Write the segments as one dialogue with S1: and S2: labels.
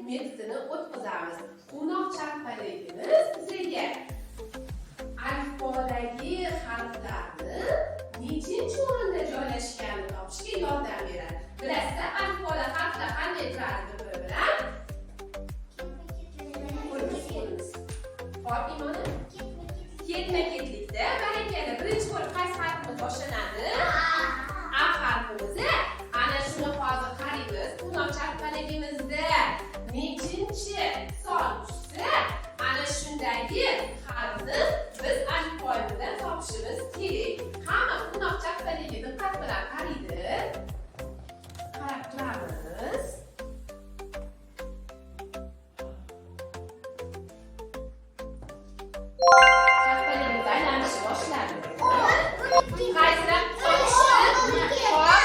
S1: metodini o'tkazamiz. Quvnoqchan paligimiz bizga alifbodagi harflarni nechinchi o'rinda joylashganini topishga yordam beradi. Bilasizlar, alifboda harflar qanday turadi bilan? Ko'ramiz. Hop, Imona. Ketma-ketlikda. Barakalla. Birinchi bo'lib qaysi harfimiz boshlanadi? A harfimiz. Ana shuni hozir qaraymiz. Quvnoqchan paligimizda nechinchi son tushsa, ana shundagi harfni biz alifboy bilan topishimiz kerak. Hamma quvnoqchan paligiga diqqat bilan qaraydi. Qarab turamiz. Chappalimiz aylanishni boshladi. Qaysidan tushdi? Hop,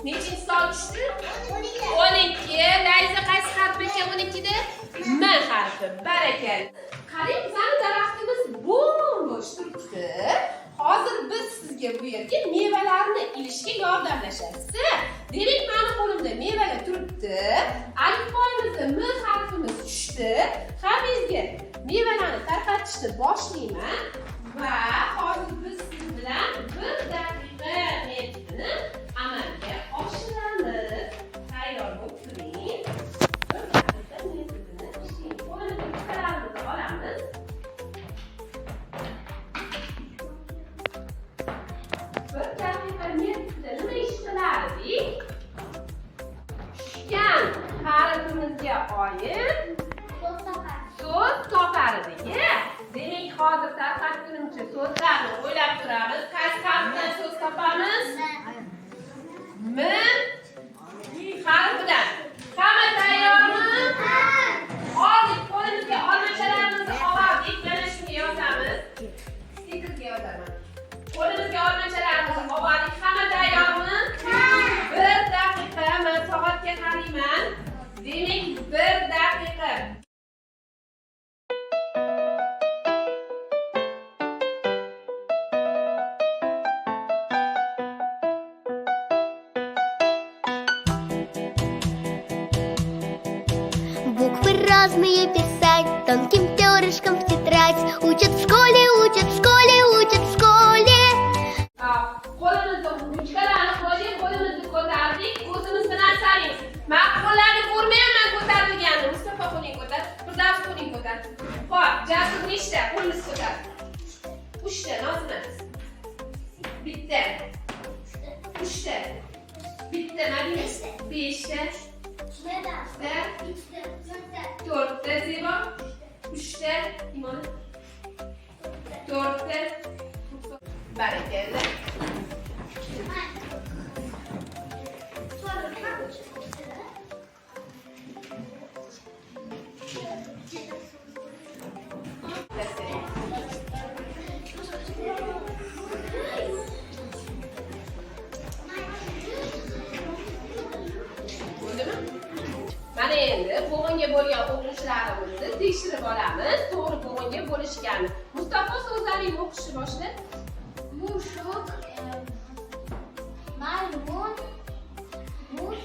S1: nechinchi son tushdi? 12. Layza qaysi harf ekan 12da? M harfi. Barakalla. Qarang, bizning daraxtimiz bo'sh turibdi. Hozir biz sizga bu yerga mevalarni ilishga yordamlashamiz. Demak, meni qo'limda mevalar turibdi. Alifboyimizda M harfimiz tushdi. Hammangizga mevalarni tarqatishni boshlayman va hozir biz siz bilan 1 daqiqa metodini amalga oshiramiz. Tayyor bo'lib turing. 1 daqiqa metodini ishlaymiz. Qo'limizga bittalarimizni olamiz. Bir daqiqa metodida nima ish qilardik? Tushgan harfimizga oid so'z topar edik. Demak, hozir tarqatgunimcha so'zlarni o'ylab turamiz. Qaysi harfdan so'z topamiz? M harfidan. Hamma tayyormi? Hozir qo'limizga olmachalarimizni oldik. Mana shunga yozamiz. Stikerga yozaman. Qo'limizga olmachalarimizni oldik. Hamma tayyormi? 1 daqiqa. Men soatga qarayman. Demak, 1 daqiqa.
S2: Буквы разные писать тонким перышком в тетрадь. Учат в школе, учат в школе, учат в школе.
S1: Qo'limizda ruchkalarni qo'yib, qo'limizni ko'tardik. Ko'zimiz bilan saraymiz. Men qo'llarni ko'rmayman ko'tarilganini. Mustafa qo'ling ko'tar, Firdavs qo'ling ko'tar. Xo'p, Jasur nechta qo'lingizni ko'tar? 3 ta, Nozima. Bitta. 3 ta. Bitta, Madina. 5 ta. 4 ta Zebo. 3 ta Imona. 4 ta. Barakalla. Mana endi bo'g'inga bo'lgan o'qishlarimizni tekshirib olamiz. To'g'ri bo'g'inga bo'lishgani. Mustafa so'zlaringni o'qishni boshla.
S2: Mushuk, maymun, muz,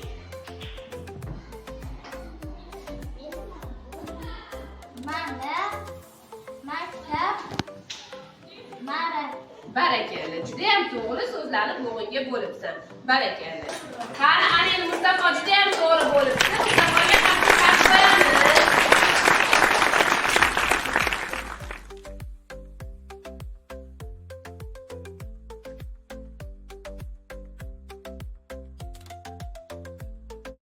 S2: mana, maktab, mara.
S1: Barakalla. Juda ham to'g'ri so'zlarni bo'g'inga bo'libsan. Barakalla. Qani, ana endi Mustafa juda ham